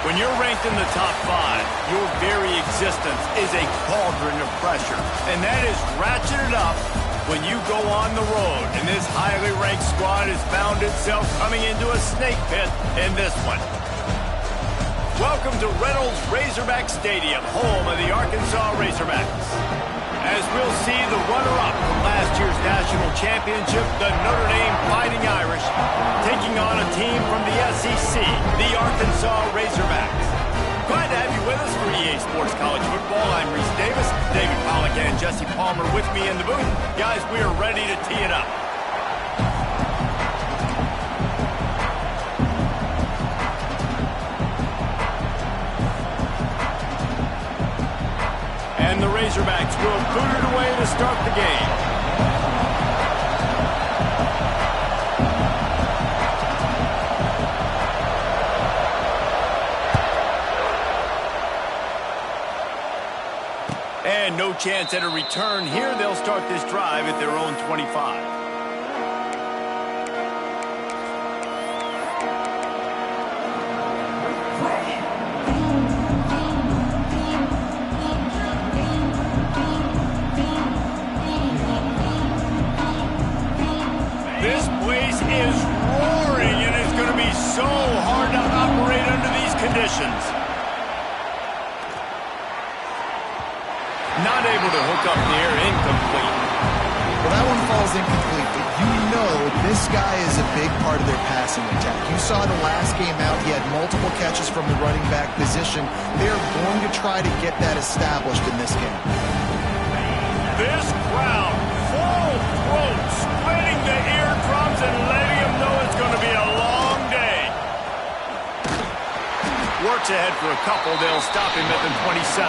When you're ranked in the top 5, your very existence is a cauldron of pressure. And that is ratcheted up when you go on the road. And this highly ranked squad has found itself coming into a snake pit in this one. Welcome to Reynolds Razorback Stadium, home of the Arkansas Razorbacks. As we'll see the runner-up from last year's national championship, the Notre Dame Fighting Irish, taking on a team from the SEC, the Arkansas Razorbacks. Glad to have you with us for EA Sports College Football. I'm Reese Davis, David Pollack and Jesse Palmer with me in the booth. Guys, we are ready to tee it up. And the Razorbacks will boot it away to start the game. And no chance at a return here. They'll start this drive at their own 25. This place is roaring, and it's going to be so hard to operate under these conditions. Not able to hook up there, incomplete. Well, that one falls incomplete, but you know this guy is a big part of their passing attack. You saw the last game out, he had multiple catches from the running back position. They're going to try to get that established in this game. This crowd, full throat, spreading the eardrums and letting them know it's going to be a long day. Works ahead for a couple. They'll stop him at the 27.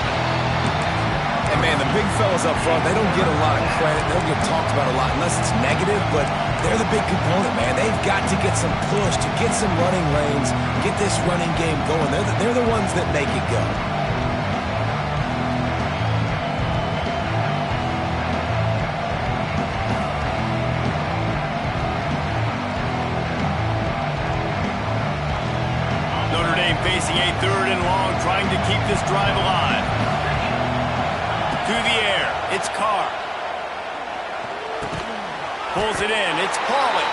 And, man, the big fellas up front, they don't get a lot of credit. They don't get talked about a lot unless it's negative, but they're the big component, man. They've got to get some push, to get some running lanes, get this running game going. They're the ones that make it go. Notre Dame facing a 3rd and long, trying to keep this drive alive. To the air, it's Carr. Pulls it in, it's Pauly.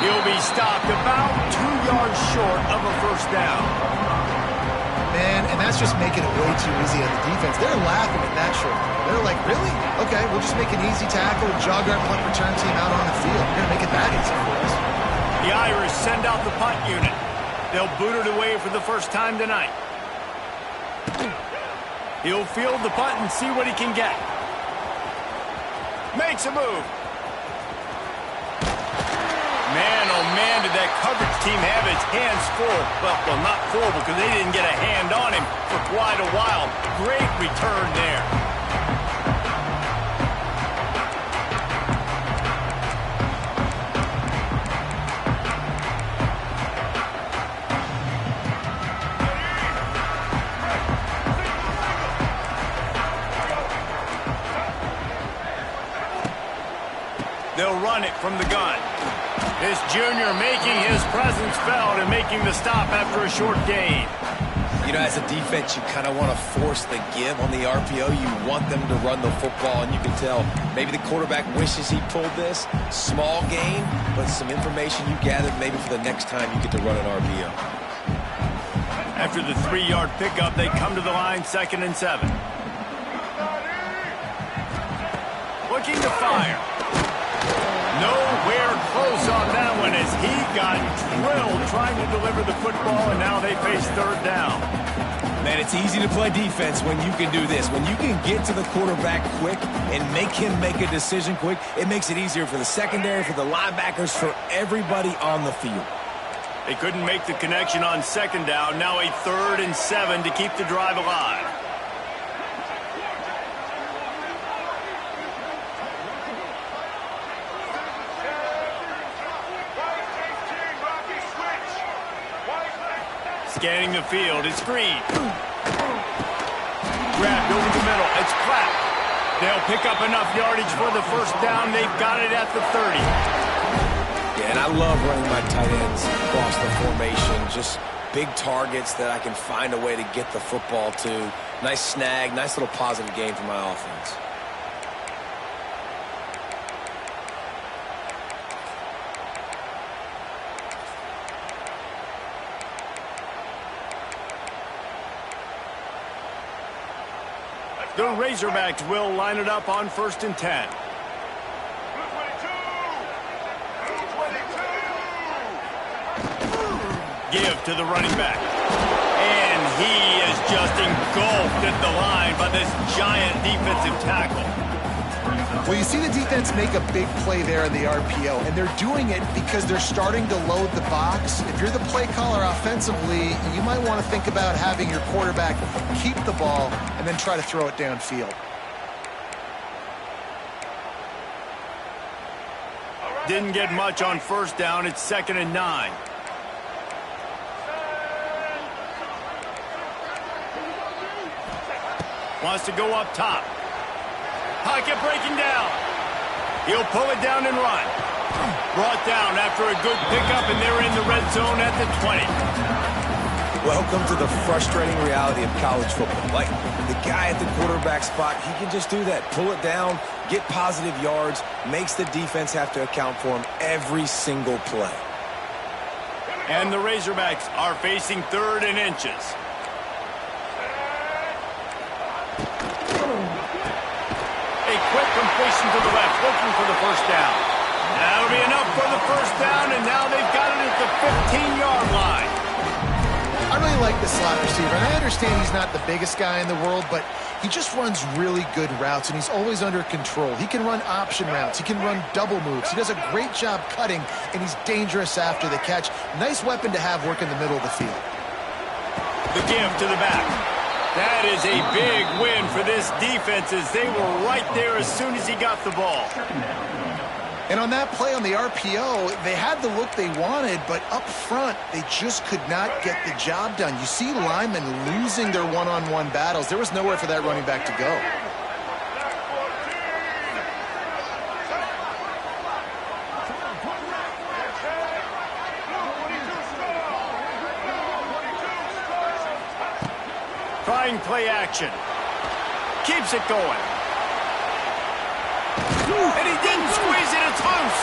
He'll be stopped about 2 yards short of a first down. Man, and that's just making it way too easy on the defense. They're laughing at that short. They're like, really? Okay, we'll just make an easy tackle, jog our punt return team out on the field. We're going to make it that easy for us. The Irish send out the punt unit. They'll boot it away for the first time tonight. He'll field the punt and see what he can get. Makes a move. Man, oh man, did that coverage team have its hands full. Well, not full because they didn't get a hand on him for quite a while. Great return there. They'll run it from the gun. This junior making his presence felt and making the stop after a short gain. You know, as a defense, you kind of want to force the give on the RPO. You want them to run the football, and you can tell maybe the quarterback wishes he pulled this. Small gain, but some information you gathered maybe for the next time you get to run an RPO. After the 3-yard pickup, they come to the line, 2nd and 7. Looking to fire. Nowhere close on that one as he got drilled trying to deliver the football, and now they face 3rd down. Man, it's easy to play defense when you can do this. When you can get to the quarterback quick and make him make a decision quick, it makes it easier for the secondary, for the linebackers, for everybody on the field. They couldn't make the connection on 2nd down. Now a 3rd and 7 to keep the drive alive. Scanning the field, it's Green. Grabbed over the middle, it's Clapp. They'll pick up enough yardage for the first down. They've got it at the 30. Yeah, and I love running my tight ends across the formation. Just big targets that I can find a way to get the football to. Nice snag, nice little positive game for my offense. The Razorbacks will line it up on 1st and 10. Give to the running back. And he is just engulfed at the line by this giant defensive tackle. Well, you see the defense make a big play there in the RPO, and they're doing it because they're starting to load the box. If you're the play caller offensively, you might want to think about having your quarterback keep the ball and then try to throw it downfield. Didn't get much on 1st down. It's 2nd and 9. Wants to go up top. Pocket breaking down. He'll pull it down and run. Brought down after a good pickup, and they're in the red zone at the 20. Welcome to the frustrating reality of college football. Like, the guy at the quarterback spot, he can just do that. Pull it down, get positive yards, makes the defense have to account for him every single play. And the Razorbacks are facing 3rd and inches. A quick completion to the left, looking for the 1st down. That'll be enough for the 1st down, and now they've got it at the 15-yard line. I really like the slot receiver, and I understand he's not the biggest guy in the world, but he just runs really good routes, and he's always under control. He can run option routes. He can run double moves. He does a great job cutting, and he's dangerous after the catch. Nice weapon to have work in the middle of the field. The give to the back. That is a big win for this defense, as they were right there as soon as he got the ball. And on that play on the RPO, they had the look they wanted, but up front, they just could not get the job done. You see linemen losing their one-on-one battles. There was nowhere for that running back to go. Trying play action. Keeps it going. And he didn't squeeze it. It's loose.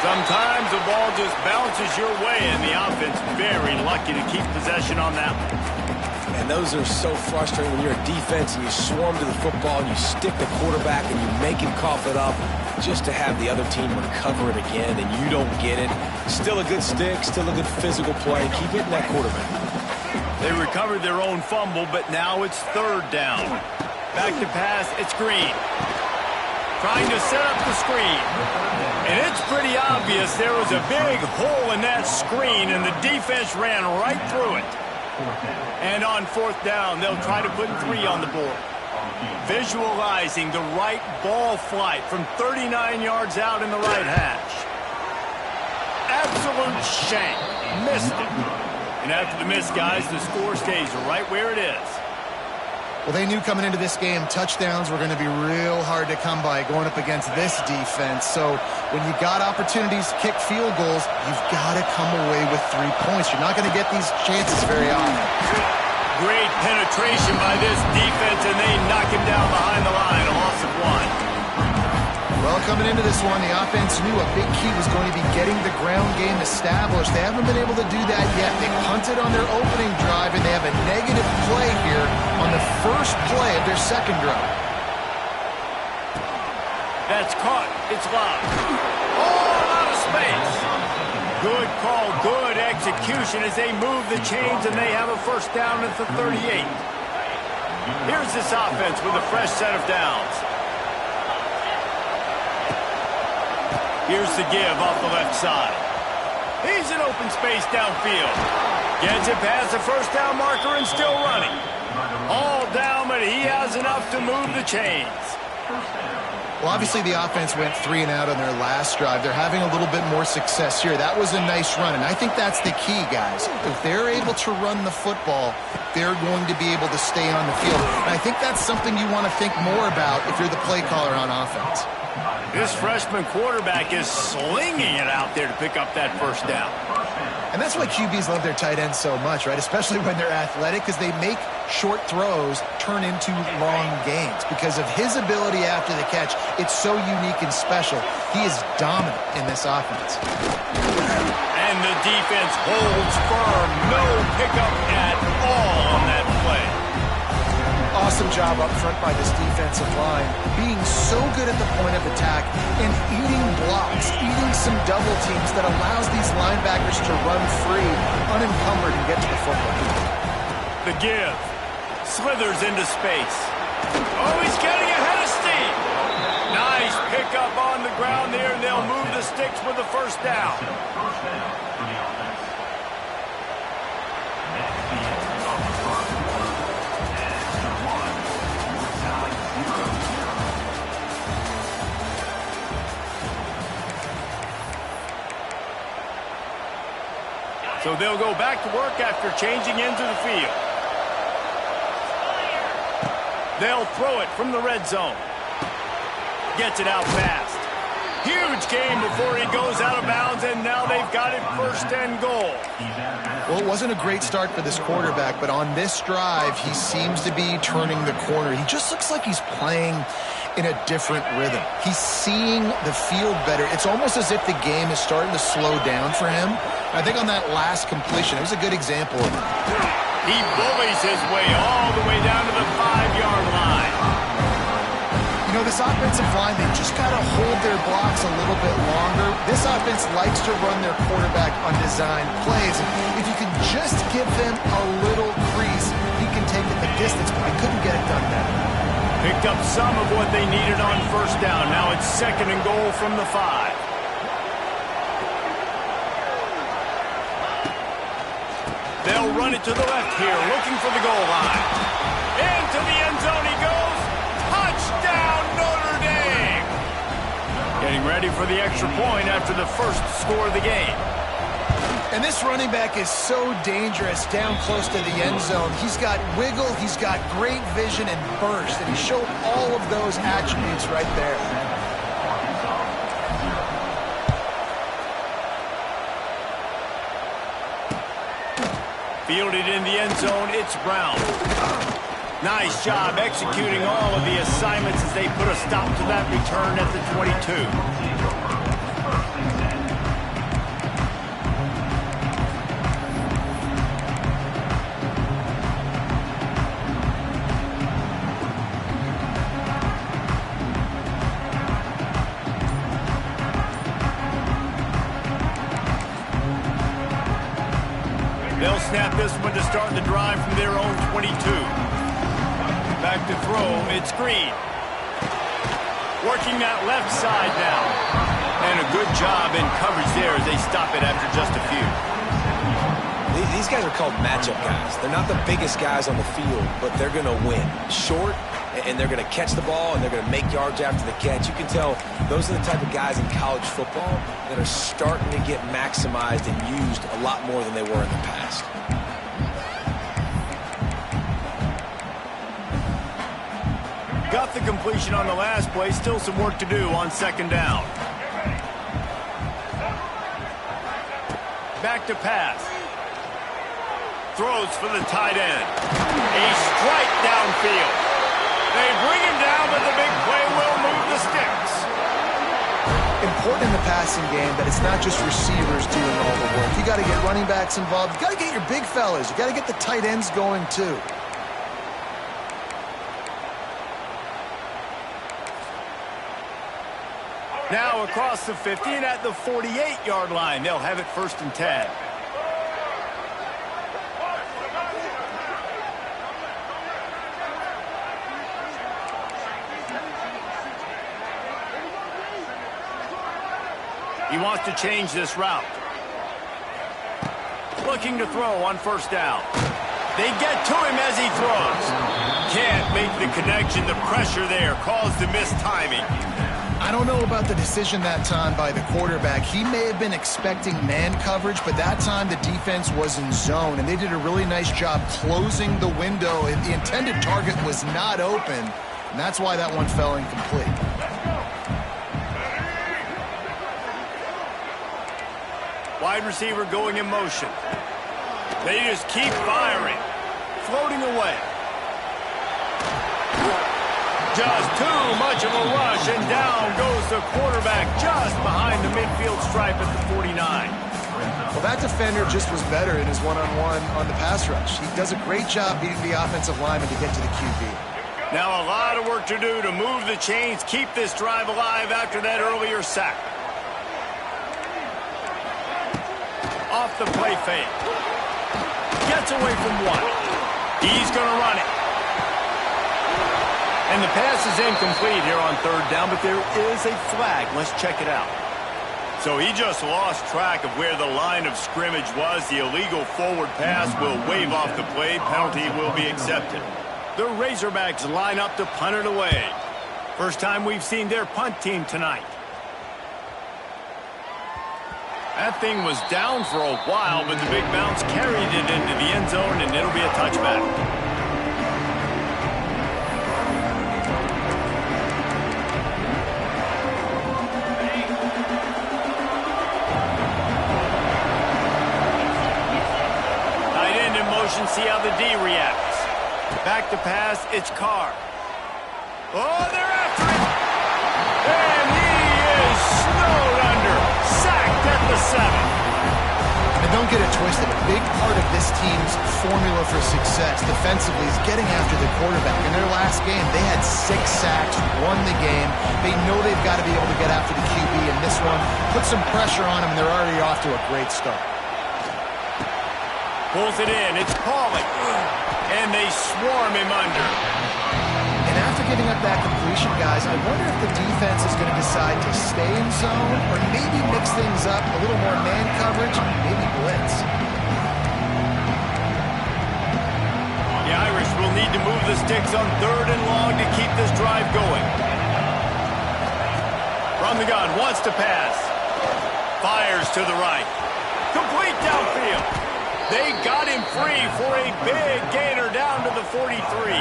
Sometimes the ball just bounces your way, and the offense very lucky to keep possession on that one. And those are so frustrating when you're a defense and you swarm to the football and you stick the quarterback and you make him cough it up just to have the other team recover it again, and you don't get it. Still a good stick, still a good physical play. Keep hitting that quarterback. They recovered their own fumble, but now it's 3rd down. Back to pass, it's Green. Trying to set up the screen. And it's pretty obvious there was a big hole in that screen, and the defense ran right through it. And on 4th down, they'll try to put 3 on the board. Visualizing the right ball flight from 39 yards out in the right hash. Absolute shank. Missed it. And after the miss, guys, the score stays right where it is. Well, they knew coming into this game, touchdowns were going to be real hard to come by going up against this defense. So when you got opportunities to kick field goals, you've got to come away with 3 points. You're not going to get these chances very often. Great penetration by this defense, and they knock him down behind the line, a loss of 1. Well, coming into this one, the offense knew a big key was going to be getting the ground game established. They haven't been able to do that yet. They punted on their opening drive, and they have a negative play here on the first play of their 2nd drive. That's caught. It's locked. All out of space. Good call, good execution as they move the chains, and they have a 1st down at the 38. Here's this offense with a fresh set of downs. Here's the give off the left side. He's in open space downfield. Gets it past the 1st down marker and still running. All down, but he has enough to move the chains. Well, obviously the offense went 3 and out on their last drive. They're having a little bit more success here. That was a nice run, and I think that's the key, guys. If they're able to run the football, they're going to be able to stay on the field. And I think that's something you want to think more about if you're the play caller on offense. This freshman quarterback is slinging it out there to pick up that first down. And that's why QBs love their tight ends so much, right? Especially when they're athletic, because they make short throws turn into long gains. Because of his ability after the catch, it's so unique and special. He is dominant in this offense. And the defense holds firm. No pickup at all on that play. Awesome job up front by this defensive line, being so good at the point of attack and eating blocks, eating some double teams that allows these linebackers to run free, unencumbered, and get to the football. The give. Slithers into space. Oh, he's getting ahead of steam. Nice pickup on the ground there, and they'll move the sticks with the first down. So they'll go back to work after changing into the field. They'll throw it from the red zone. Gets it out fast. Huge game before he goes out of bounds, and now they've got it 1st and goal. Well, it wasn't a great start for this quarterback, but on this drive, he seems to be turning the corner. He just looks like he's playing in a different rhythm. He's seeing the field better. It's almost as if the game is starting to slow down for him. I think on that last completion, it was a good example of it. He bullies his way all the way down to the 5-yard line. You know, this offensive line, they just got to hold their blocks a little bit longer. This offense likes to run their quarterback on design plays. If you can just give them a little crease, he can take it the distance, but I couldn't get it done better. Picked up some of what they needed on 1st down. Now it's 2nd and goal from the 5. They'll run it to the left here, looking for the goal line. Into the end zone he goes. Touchdown, Notre Dame! Getting ready for the extra point after the first score of the game. And this running back is so dangerous down close to the end zone. He's got wiggle, he's got great vision and burst, and he showed all of those attributes right there. Fielded in the end zone, it's Brown. Nice job executing all of the assignments as they put a stop to that return at the 22. They'll snap this one to start the drive from their own 22. Back to throw, it's Green. Working that left side now. And a good job in coverage there as they stop it after just a few. These guys are called matchup guys. They're not the biggest guys on the field, but they're going to win. Short, and they're going to catch the ball, and they're going to make yards after the catch. You can tell those are the type of guys in college football that are starting to get maximized and used a lot more than they were in the past. Got the completion on the last play. Still some work to do on 2nd down. Back to pass. Throws for the tight end. A strike downfield. They bring him down, but the big play will move the sticks. Important in the passing game that it's not just receivers doing all the work. You got to get running backs involved. You got to get your big fellas. You got to get the tight ends going too. Now across the 50 and at the 48-yard line, they'll have it 1st and 10. He wants to change this route. Looking to throw on 1st down. They get to him as he throws. Can't make the connection. The pressure there caused the missed timing. I don't know about the decision that time by the quarterback. He may have been expecting man coverage, but that time the defense was in zone, and they did a really nice job closing the window. The intended target was not open, and that's why that one fell incomplete. Wide receiver going in motion. They just keep firing. Floating away. Just too much of a rush, and down goes the quarterback just behind the midfield stripe at the 49. Well, that defender just was better in his one-on-one on the pass rush. He does a great job beating the offensive lineman to get to the QB. Now a lot of work to do to move the chains, keep this drive alive after that earlier sack. Off the play fake. Gets away from one. He's going to run it. And the pass is incomplete here on third down, but there is a flag. Let's check it out. So he just lost track of where the line of scrimmage was. The illegal forward pass will wave off the play. Penalty will be accepted. The Razorbacks line up to punt it away. First time we've seen their punt team tonight. That thing was down for a while, but the big bounce carried it into the end zone, and it'll be a touchback. See how the D reacts. Back to pass, it's Carr. Oh, they're after it! And he is snowed under. Sacked at the 7. And don't get it twisted. A big part of this team's formula for success defensively is getting after the quarterback. In their last game, they had 6 sacks, won the game. They know they've got to be able to get after the QB in this one. Put some pressure on him, and they're already off to a great start. Pulls it in. It's Pauly. And they swarm him under. And after giving up that completion, guys, I wonder if the defense is going to decide to stay in zone or maybe mix things up, a little more man coverage, maybe blitz. The Irish will need to move the sticks on third and long to keep this drive going. From the gun, wants to pass. Fires to the right. Complete downfield. They got him free for a big gainer down to the 43.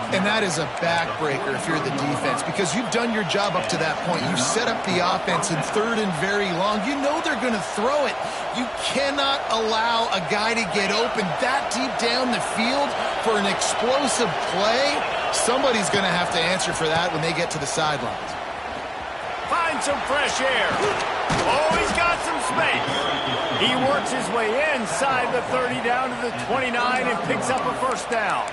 And that is a backbreaker if you're the defense, because you've done your job up to that point. You've set up the offense in third and very long. You know they're going to throw it. You cannot allow a guy to get open that deep down the field for an explosive play. Somebody's going to have to answer for that when they get to the sidelines. Find some fresh air. Oh, he's got some space. He works his way inside the 30 down to the 29 and picks up a first down.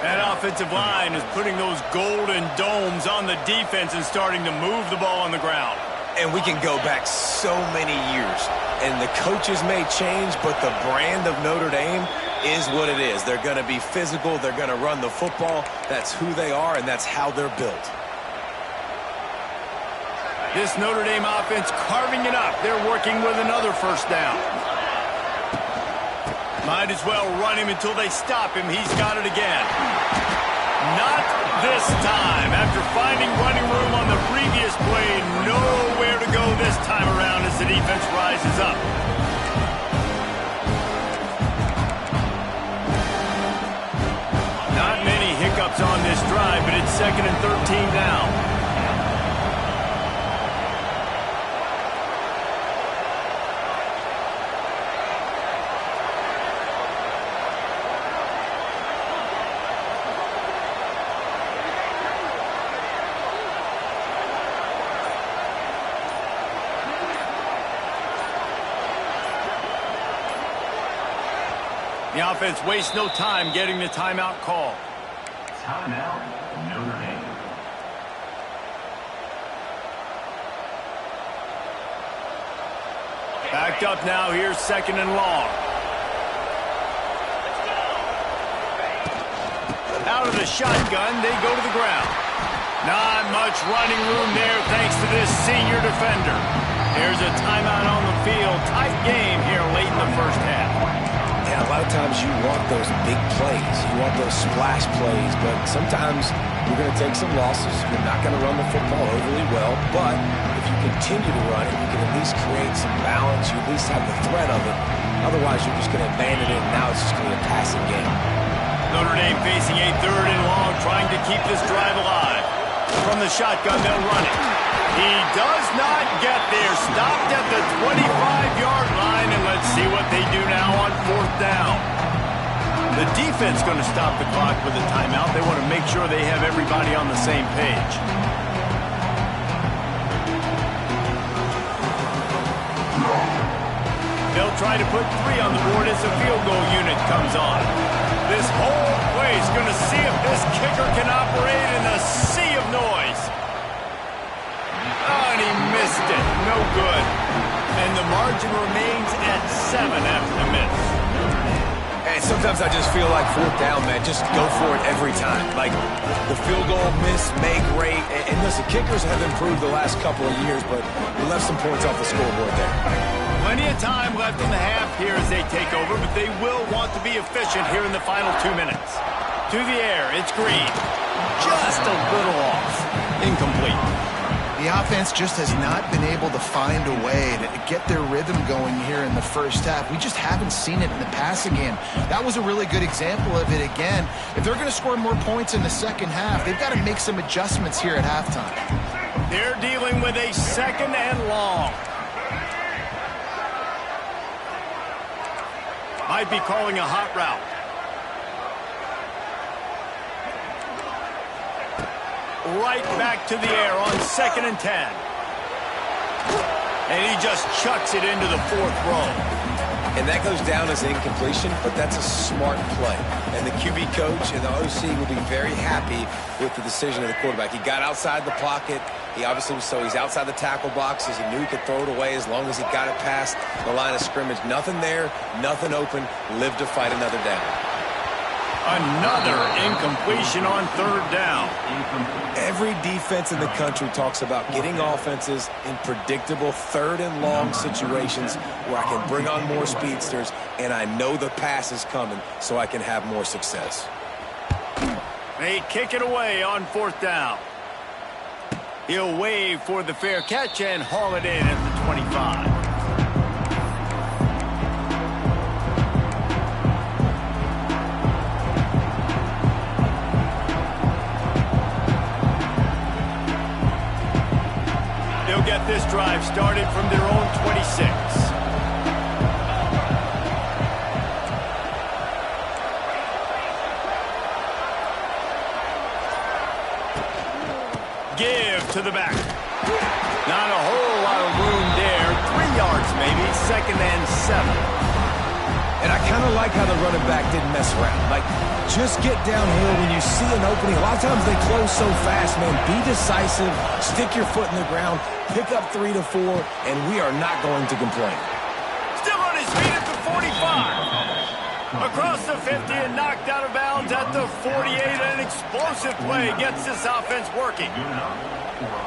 That offensive line is putting those golden domes on the defense and starting to move the ball on the ground. And we can go back so many years. And the coaches may change, but the brand of Notre Dame is what it is. They're going to be physical. They're going to run the football. That's who they are, and that's how they're built. This Notre Dame offense carving it up. They're working with another first down. Might as well run him until they stop him. He's got it again. Not this time. After finding running room on the previous play, nowhere to go this time around as the defense rises up. Not many hiccups on this drive, but it's 2nd and 13 now. The offense wastes no time getting the timeout call. Timeout, Notre Dame. Backed up now. Here's 2nd and long. Out of the shotgun, they go to the ground. Not much running room there thanks to this senior defender. There's a timeout on the field. Tight game here late in the first half. Yeah, A lot of times you want those big plays. You want those splash plays, but sometimes you're going to take some losses. You're not going to run the football overly well, but if you continue to run it, you can at least create some balance. You at least have the threat of it. Otherwise, you're just going to abandon it, and now it's just going to be a passing game. Notre Dame facing a 3rd and long, trying to keep this drive alive. From the shotgun, they'll run it. He does not get there. Stopped at the 25-yard line, and let's see what they do now on 4th down. The defense going to stop the clock with a timeout. They want to make sure they have everybody on the same page. They'll try to put 3 on the board as the field goal unit comes on. This whole place going to see if this kicker can operate in a sea of noise. Oh, and he missed it. No good. And the margin remains at 7 after the miss. And sometimes I just feel like 4th down, man, just go for it every time. Like, the field goal miss, make great. And listen, kickers have improved the last couple of years, but we left some points off the scoreboard there. Plenty of time left in the half here as they take over, but they will want to be efficient here in the final 2 minutes. To the air, it's Green. Just a little off. Incomplete. The offense just has not been able to find a way to get their rhythm going here in the first half. We just haven't seen it in the passing game. That was a really good example of it again. If they're going to score more points in the second half, they've got to make some adjustments here at halftime. They're dealing with a 2nd and long. Might be calling a hot route. Right back to the air on 2nd and 10. And he just chucks it into the 4th row. And that goes down as an incompletion, but that's a smart play. And the QB coach and the OC will be very happy with the decision of the quarterback. He got outside the pocket. He obviously was, so he's outside the tackle boxes. He knew he could throw it away as long as he got it past the line of scrimmage. Nothing there, nothing open. Live to fight another down. Another incompletion on 3rd down. Every defense in the country talks about getting offenses in predictable 3rd and long situations where I can bring on more speedsters and I know the pass is coming so I can have more success. They kick it away on 4th down. He'll wave for the fair catch and haul it in at the 25. Get this drive started from their own 26. Give to the back. Not a whole lot of room there. 3 yards maybe. 2nd and 7. And I kind of like how the running back didn't mess around. Like, just get downhill when you see an opening. A lot of times they close so fast, man. Be decisive. Stick your foot in the ground. Pick up 3 to 4, and we are not going to complain. Still on his feet at the 45. Across the 50 and knocked out of bounds at the 48. An explosive play gets this offense working.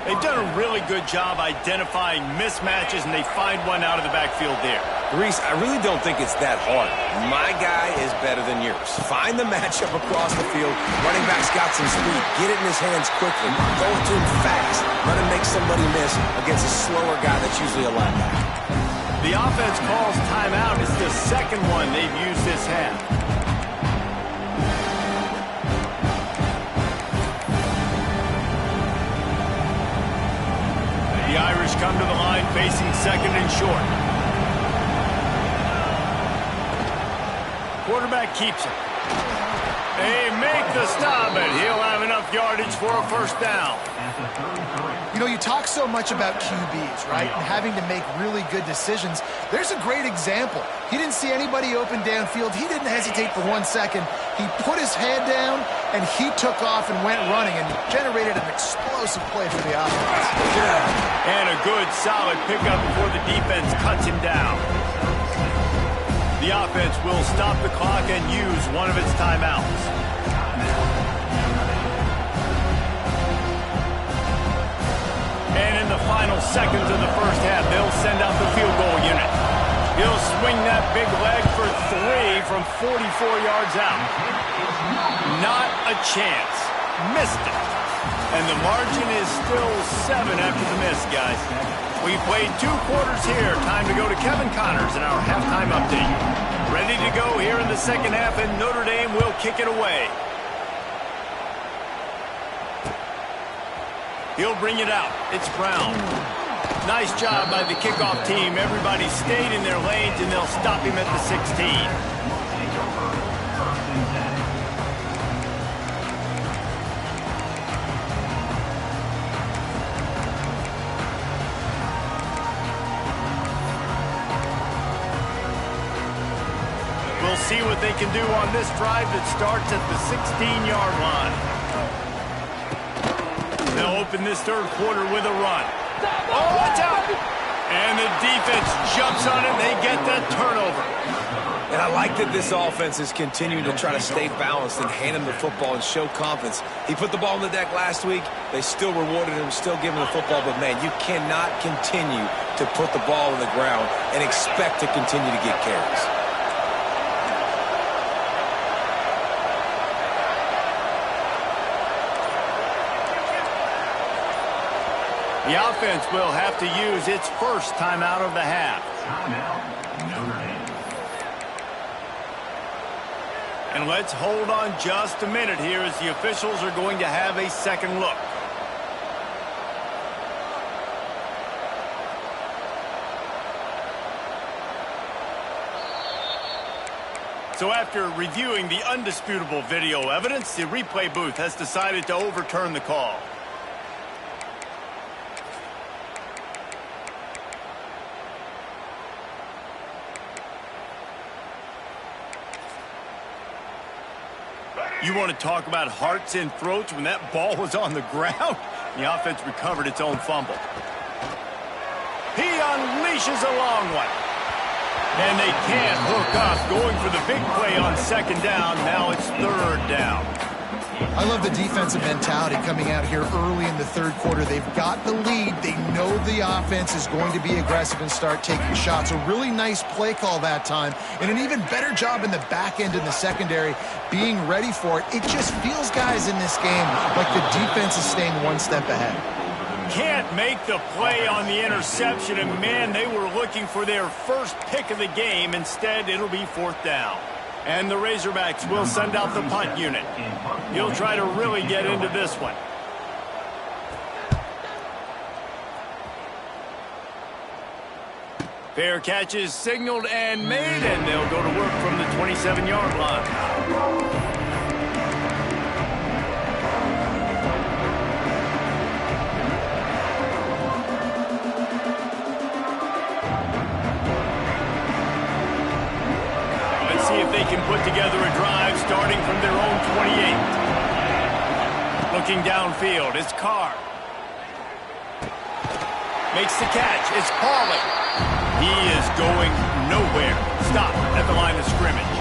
They've done a really good job identifying mismatches, and they find one out of the backfield there. Reese, I really don't think it's that hard. My guy is better than yours. Find the matchup across the field. Running back's got some speed. Get it in his hands quickly. Throw it to him fast. Let him make somebody miss against a slower guy that's usually a linebacker. The offense calls timeout. It's the 2nd one they've used this half. The Irish come to the line facing 2nd and short. Quarterback keeps it. They make the stop, and he'll have enough yardage for a 1st down. You know, you talk so much about QBs, right, and having to make really good decisions. There's a great example. He didn't see anybody open downfield. He didn't hesitate for 1 second. He put his head down, and he took off and went running and generated an explosive play for the offense. And a good, solid pickup before the defense cuts him down. The offense will stop the clock and use one of its timeouts. And in the final seconds of the 1st half, they'll send out the field goal unit. He'll swing that big leg for three from 44 yards out. Not a chance. Missed it. And the margin is still 7 after the miss, guys. We played 2 quarters here. Time to go to Kevin Connors in our halftime update. Ready to go here in the second half, and Notre Dame will kick it away. He'll bring it out. It's Brown. Nice job by the kickoff team. Everybody stayed in their lanes, and they'll stop him at the 16. We'll see what they can do on this drive that starts at the 16-yard line. They'll open this third quarter with a run. Oh, watch out! And the defense jumps on it, and they get that turnover. And I like that this offense is continuing to try to stay balanced and hand him the football and show confidence. He put the ball on the deck last week. They still rewarded him, still giving him the football. But, man, you cannot continue to put the ball on the ground and expect to continue to get carries. The offense will have to use its first timeout of the half. And let's hold on just a minute here as the officials are going to have a second look. So after reviewing the undisputable video evidence, the replay booth has decided to overturn the call. You want to talk about hearts and throats when that ball was on the ground? The offense recovered its own fumble. He unleashes a long one. And they can't hook up, going for the big play on second down. Now it's third down. I love the defensive mentality coming out here early in the third quarter. They've got the lead. They know the offense is going to be aggressive and start taking shots. A really nice play call that time, and an even better job in the back end in the secondary being ready for it. It just feels, guys, in this game like the defense is staying one step ahead. Can't make the play on the interception, and man, they were looking for their first pick of the game. Instead, it'll be fourth down. And the Razorbacks will send out the punt unit. He'll try to really get into this one. Fair catch is signaled and made, and they'll go to work from the 27-yard line. See if they can put together a drive starting from their own 28. Looking downfield, it's Carr. Makes the catch, it's Pauly. He is going nowhere. Stop at the line of scrimmage.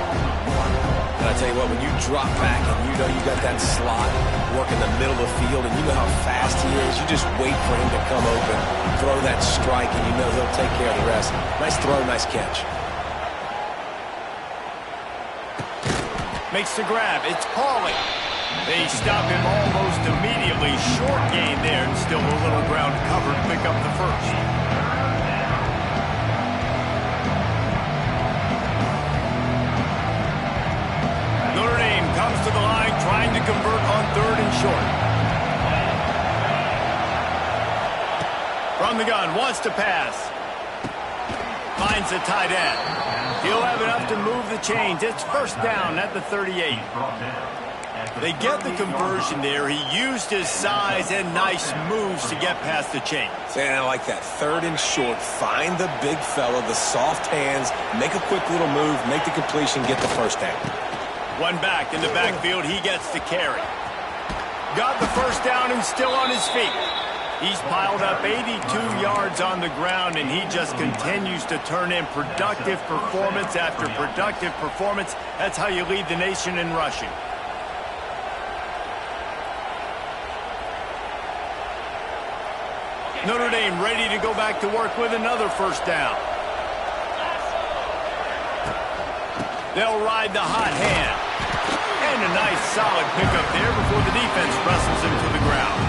And I tell you what, when you drop back and you know you got that slot work in the middle of the field and you know how fast he is, you just wait for him to come open, throw that strike, and you know he'll take care of the rest. Nice throw, nice catch. Makes the grab. It's Pauly. They stop him almost immediately. Short gain there, and still a little ground covered. Pick up the first. Notre Dame comes to the line, trying to convert on third and short. From the gun, wants to pass. Finds the tight end. He'll have enough to move the chains. It's first down at the 38. They get the conversion there. He used his size and nice moves to get past the chains. And I like that. Third and short. Find the big fella, the soft hands, make a quick little move, make the completion, get the first down. One back in the backfield. He gets the carry. Got the first down and still on his feet. He's piled up 82 yards on the ground, and he just continues to turn in productive performance after productive performance. That's how you lead the nation in rushing. Notre Dame ready to go back to work with another first down. They'll ride the hot hand. And a nice solid pickup there before the defense wrestles him to the ground.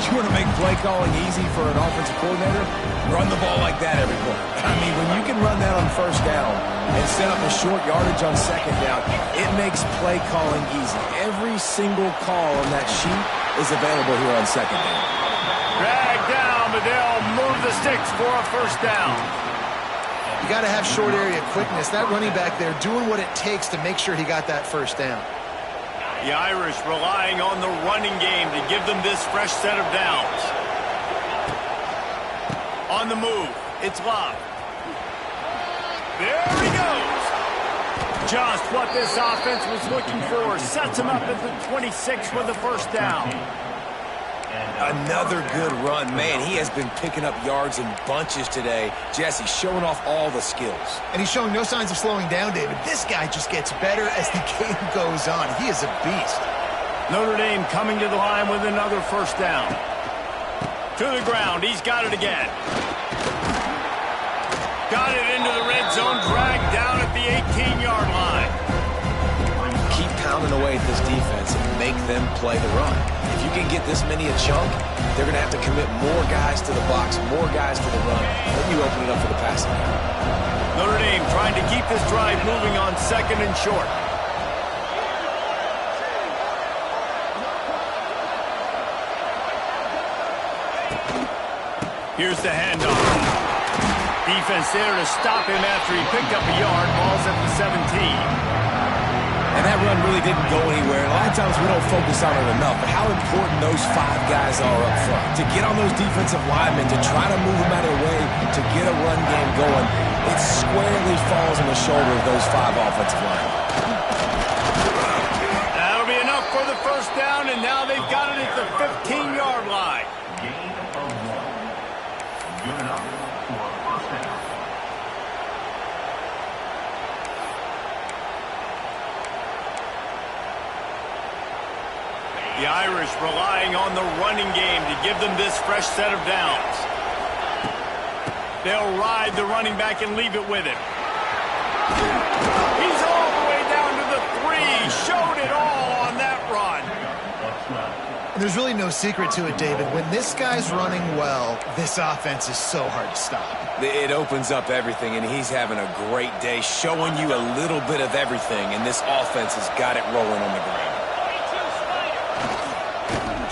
You want to make play calling easy for an offensive coordinator? Run the ball like that every play. I mean, when you can run that on first down and set up a short yardage on second down, it makes play calling easy. Every single call on that sheet is available here on second down. Drag down, but they'll move the sticks for a first down. You got to have short area quickness. That running back there doing what it takes to make sure he got that first down. The Irish relying on the running game to give them this fresh set of downs. On the move, it's Love. There he goes. Just what this offense was looking for. Sets him up at the 26 with the first down. Another good run. Man, he has been picking up yards in bunches today. Jesse showing off all the skills. And he's showing no signs of slowing down, David. This guy just gets better as the game goes on. He is a beast. Notre Dame coming to the line with another first down. To the ground. He's got it again. Got it into the red zone. Dragged down at the 18-yard line. Keep pounding away at this defense and make them play the run. If you can get this many a chunk, they're going to have to commit more guys to the box, more guys to the run. Then you open it up for the passing game. Notre Dame trying to keep this drive moving on second and short. Here's the handoff. Defense there to stop him after he picked up a yard. Ball's at the 17. And that run really didn't go anywhere. A lot of times we don't focus on it enough, but how important those five guys are up front. To get on those defensive linemen, to try to move them out of the way, to get a run game going, it squarely falls on the shoulder of those five offensive linemen. That'll be enough for the first down, and now they've got it at the 15-yard line. Gain of 1. Good enough for a first down. The Irish relying on the running game to give them this fresh set of downs. They'll ride the running back and leave it with him. He's all the way down to the 3. Showed it all on that run. And there's really no secret to it, David. When this guy's running well, this offense is so hard to stop. It opens up everything, and he's having a great day, showing you a little bit of everything, and this offense has got it rolling on the ground.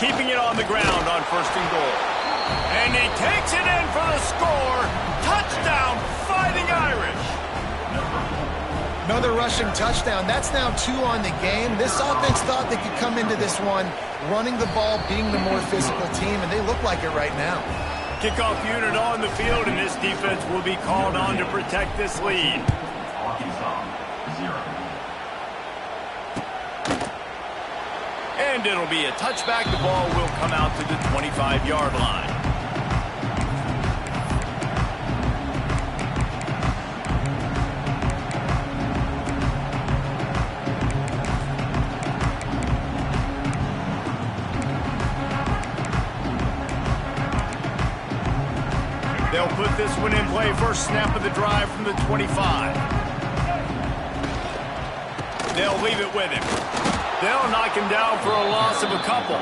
Keeping it on the ground on first and goal. And he takes it in for the score. Touchdown, Fighting Irish. Another rushing touchdown. That's now 2 on the game. This offense thought they could come into this one running the ball, being the more physical team, and they look like it right now. Kickoff unit on the field, and this defense will be called on to protect this lead. Arkansas, 0. And it'll be a touchback. The ball will come out to the 25-yard line. They'll put this one in play. First snap of the drive from the 25. They'll leave it with him. They'll knock him down for a loss of a couple.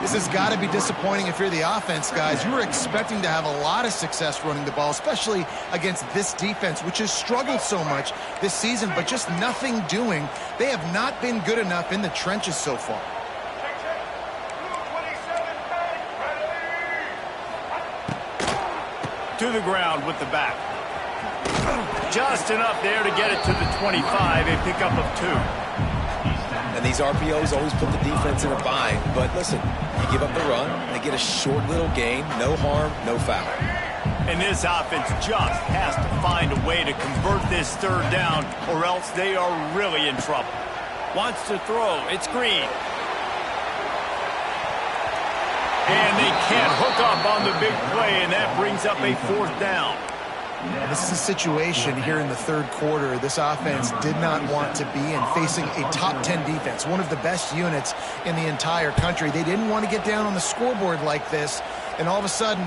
This has got to be disappointing if you're the offense, guys. You were expecting to have a lot of success running the ball, especially against this defense, which has struggled so much this season, but just nothing doing. They have not been good enough in the trenches so far. To the ground with the back. Just enough there to get it to the 25, a pickup of 2. And these RPOs always put the defense in a bind. But listen, you give up the run, they get a short little gain, no harm, no foul. And this offense just has to find a way to convert this third down, or else they are really in trouble. Wants to throw. It's Green. And they can't hook up on the big play, and that brings up a 4th down. This is a situation here in the third quarter this offense did not want to be in, facing a top 10 defense, one of the best units in the entire country. They didn't want to get down on the scoreboard like this, and all of a sudden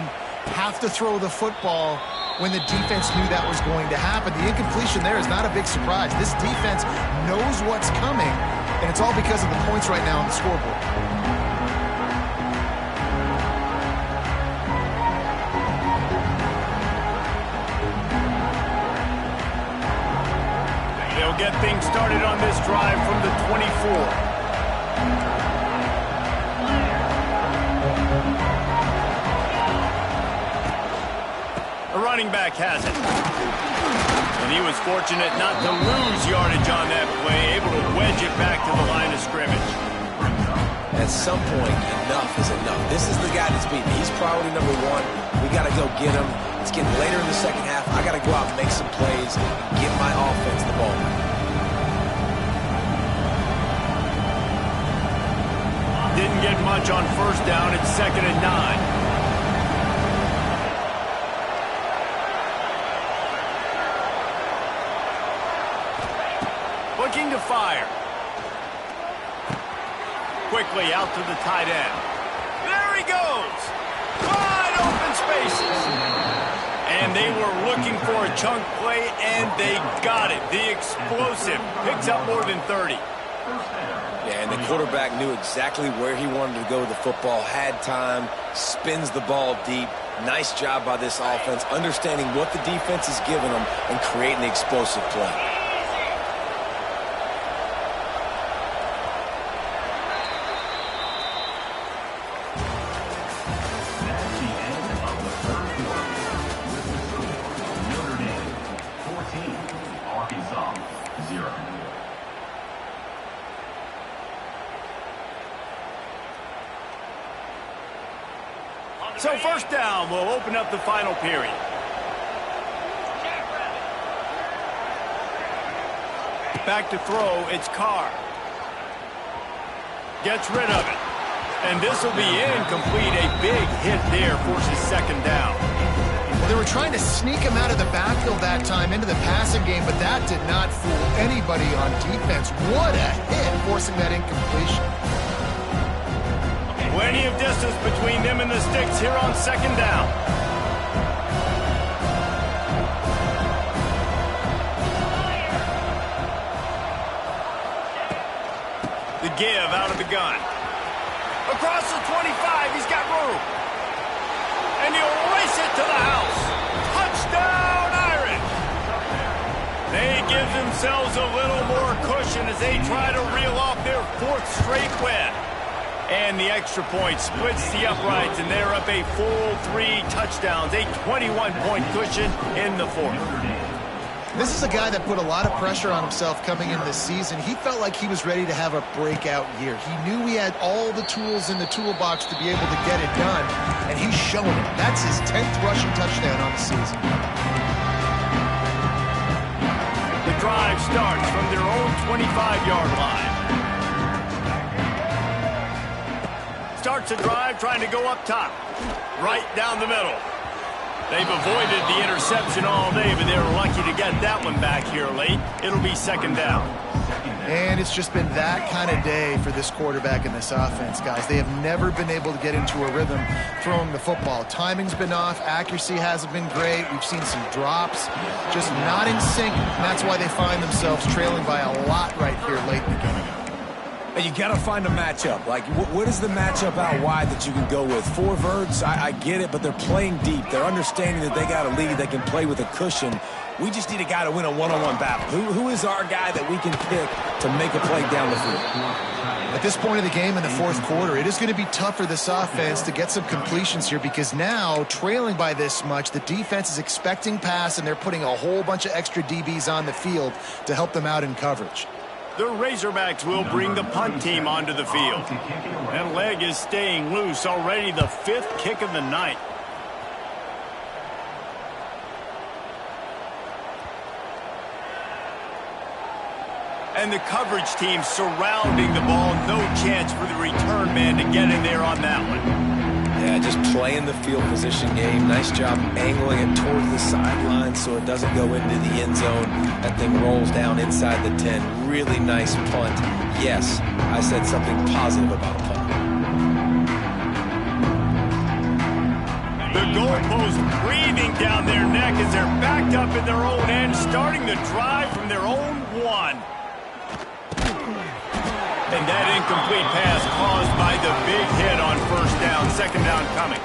have to throw the football when the defense knew that was going to happen. The incompletion there is not a big surprise. This defense knows what's coming, and it's all because of the points right now on the scoreboard. They'll get things started on this drive from the 24. The running back has it. And he was fortunate not to lose yardage on that play, able to wedge it back to the line of scrimmage. At some point, enough is enough. This is the guy that's beaten. He's priority number one. We got to go get him. It's getting later in the second half. I got to go out and make some plays and give my offense the ball. Didn't get much on first down. It's 2nd and 9. Looking to fire. Quickly out to the tight end. There he goes. Wide open spaces. And they were looking for a chunk play, and they got it. The explosive picks up more than 30. Yeah, and the quarterback knew exactly where he wanted to go with the football, had time, spins the ball deep. Nice job by this offense, understanding what the defense is giving them and creating the explosive play. So first down will open up the final period. Back to throw, it's Carr. Gets rid of it. And this will be incomplete. A big hit there forces 2nd down. Well, they were trying to sneak him out of the backfield that time into the passing game, but that did not fool anybody on defense. What a hit, forcing that incompletion. Plenty of distance between them and the sticks here on 2nd down. The give out of the gun. Across the 25, he's got room. And he'll race it to the house. Touchdown, Irish! They give themselves a little more cushion as they try to reel off their 4th straight win. And the extra point splits the uprights, and they're up a full 3 touchdowns, a 21-point cushion in the 4th. This is a guy that put a lot of pressure on himself coming into this season. He felt like he was ready to have a breakout year. He knew he had all the tools in the toolbox to be able to get it done, and he's shown it. That's his 10th rushing touchdown on the season. The drive starts from their own 25-yard line. Starts a drive trying to go up top. Right down the middle. They've avoided the interception all day, but they were lucky to get that one back here late. It'll be 2nd down. And it's just been that kind of day for this quarterback and this offense, guys. They have never been able to get into a rhythm throwing the football. Timing's been off. Accuracy hasn't been great. We've seen some drops. Just not in sync, and that's why they find themselves trailing by a lot right here late in the game. You got to find a matchup. Like, what is the matchup out wide that you can go with? 4 verts, I get it, but they're playing deep. They're understanding that they got a lead. They can play with a cushion. We just need a guy to win a one-on-one battle. Who is our guy that we can pick to make a play down the field? At this point of the game in the 4th quarter, it is going to be tough for this offense to get some completions here because now, trailing by this much, the defense is expecting pass, and they're putting a whole bunch of extra DBs on the field to help them out in coverage. The Razorbacks will bring the punt team onto the field. That leg is staying loose, already the 5th kick of the night. And the coverage team surrounding the ball. No chance for the return man to get in there on that one. Yeah, just playing the field position game. Nice job angling it towards the sideline so it doesn't go into the end zone. That thing rolls down inside the 10. Really nice punt. Yes, I said something positive about a punt. The goalpost breathing down their neck as they're backed up in their own end, starting the drive from their own one. And that incomplete pass caused by the big hit on first down. Second down coming.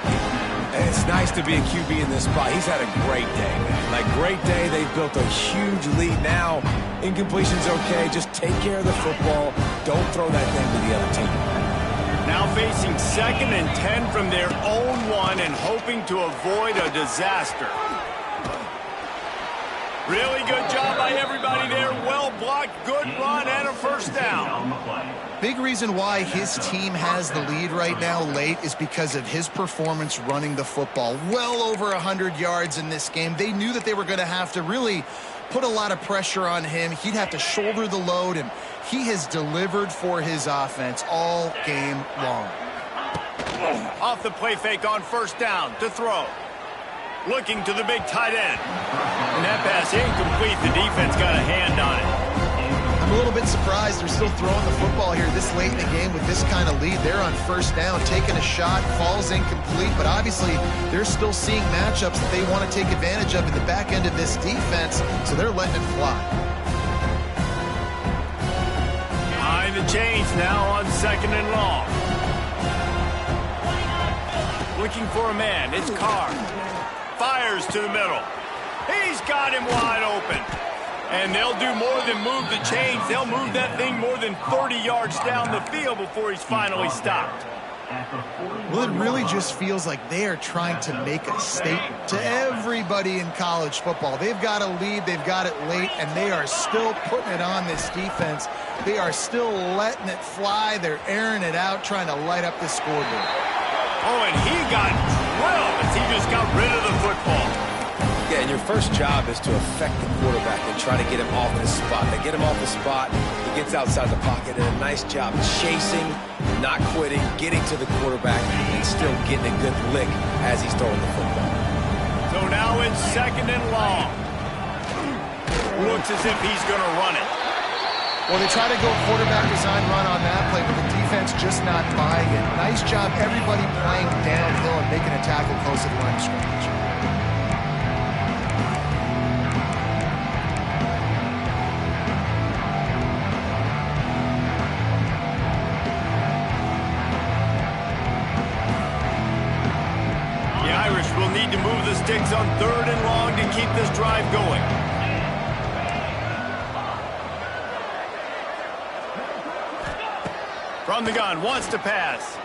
And it's nice to be a QB in this spot. He's had a great day, man. Like, great day. They've built a huge lead. Now, incompletion's okay. Just take care of the football. Don't throw that thing to the other team. Now facing 2nd and 10 from their own one and hoping to avoid a disaster. Really good job by everybody there. Well blocked, good run, and a first down. Big reason why his team has the lead right now late is because of his performance running the football. Well over 100 yards in this game. They knew that they were going to have to really put a lot of pressure on him. He'd have to shoulder the load, and he has delivered for his offense all game long. Off the play fake on first down to throw. Looking to the big tight end. And that pass incomplete. The defense got a hand on it. I'm a little bit surprised they're still throwing the football here this late in the game with this kind of lead. They're on first down, taking a shot, falls incomplete, but obviously they're still seeing matchups that they want to take advantage of in the back end of this defense, so they're letting it fly. Behind the chains now on 2nd and long. Looking for a man. It's Carr. Fires to the middle. He's got him wide open. And they'll do more than move the chains. They'll move that thing more than 30 yards down the field before he's finally stopped. Well, it really just feels like they are trying to make a statement to everybody in college football. They've got a lead, they've got it late, and they are still putting it on this defense. They are still letting it fly. They're airing it out, trying to light up the scoreboard. Oh, and he got drilled as he just got rid of the football. Yeah, and your first job is to affect the quarterback and try to get him off his spot. They get him off the spot, he gets outside the pocket, and a nice job chasing, not quitting, getting to the quarterback, and still getting a good lick as he's throwing the football. So now it's 2nd and long. Looks as if he's going to run it. Well, they try to go quarterback design run on that play, but the defense just not buying it. Nice job, everybody playing downhill and making a tackle close to the line of scrimmage. The Irish will need to move the sticks on 3rd and long to keep this drive going. From the gun, wants to pass.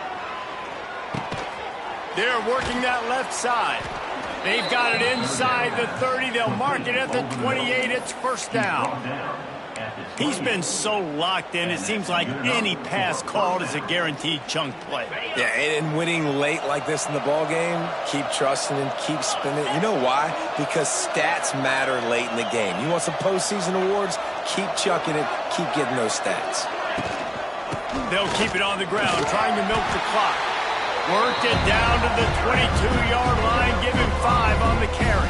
They're working that left side. They've got it inside the 30. They'll mark it at the 28. It's first down. He's been so locked in, it seems like any pass called is a guaranteed chunk play. Yeah, and winning late like this in the ball game, keep trusting him, keep spinning. You know why? Because stats matter late in the game. You want some postseason awards? Keep chucking it, keep getting those stats. They'll keep it on the ground, trying to milk the clock. Worked it down to the 22-yard line, give him 5 on the carry.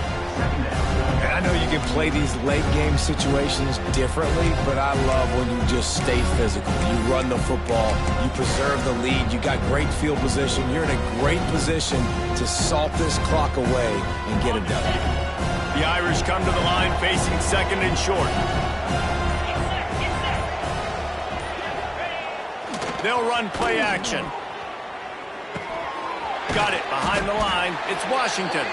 And I know you can play these late-game situations differently, but I love when you just stay physical. You run the football, you preserve the lead, you got great field position, you're in a great position to salt this clock away and get it done. The Irish come to the line facing 2nd and short. They'll run play action. Got it behind the line. It's Washington.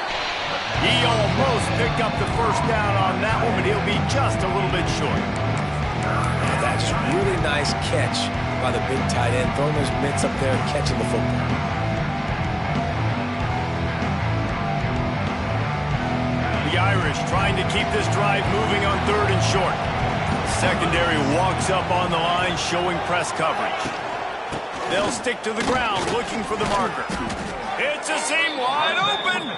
He almost picked up the first down on that one, but he'll be just a little bit short. That's a really nice catch by the big tight end, throwing those mitts up there and catching the football. The Irish trying to keep this drive moving on 3rd and short. Secondary walks up on the line, showing press coverage. They'll stick to the ground, looking for the marker. It's a seam wide open.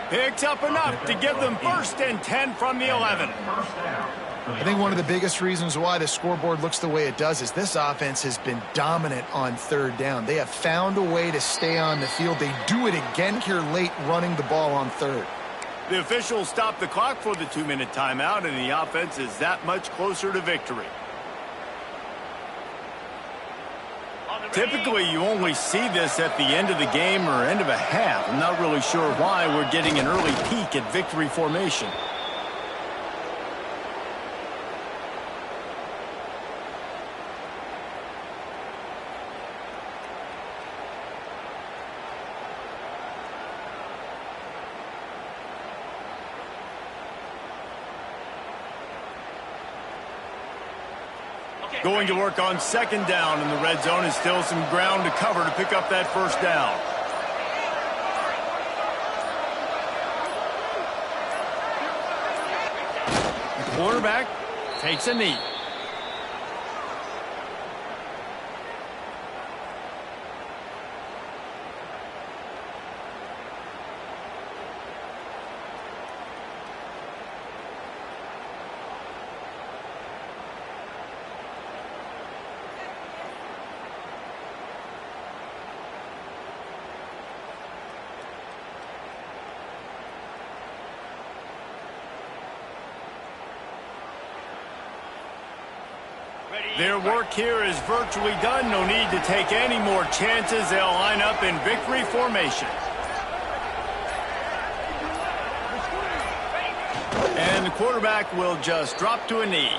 Picks up enough to give them 1st and 10 from the 11. I think one of the biggest reasons why the scoreboard looks the way it does is this offense has been dominant on 3rd down. They have found a way to stay on the field. They do it again here late, running the ball on 3rd. The officials stop the clock for the 2-minute timeout, and the offense is that much closer to victory. Typically, you only see this at the end of the game or end of a half. I'm not really sure why we're getting an early peek at victory formation. Going to work on second down in the red zone, and still some ground to cover to pick up that first down. The quarterback takes a knee. Their work here is virtually done. No need to take any more chances. They'll line up in victory formation. And the quarterback will just drop to a knee.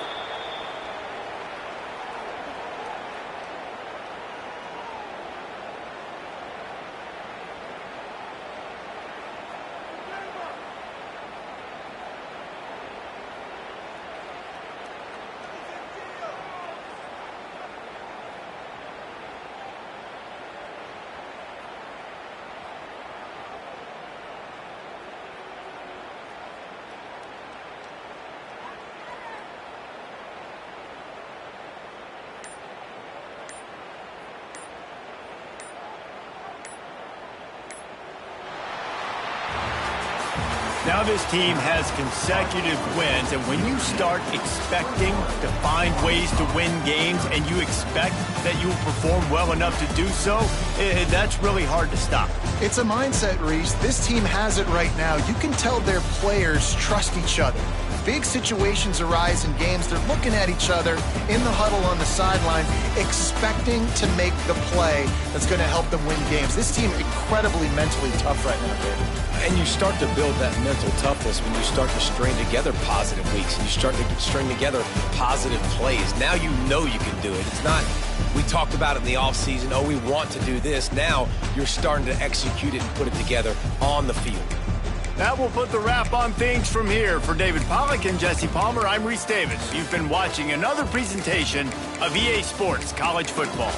Now this team has consecutive wins, and when you start expecting to find ways to win games and you expect that you will perform well enough to do so, that's really hard to stop. It's a mindset, Reese. This team has it right now. You can tell their players trust each other. Big situations arise in games. They're looking at each other in the huddle on the sideline, expecting to make the play that's going to help them win games. This team incredibly mentally tough right now, David. And you start to build that mental toughness when you start to string together positive weeks and you start to string together positive plays. Now you know you can do it. It's not, we talked about it in the offseason, oh, we want to do this. Now you're starting to execute it and put it together on the field. That will put the wrap on things from here. For David Pollack and Jesse Palmer, I'm Reese Davis. You've been watching another presentation of EA Sports College Football.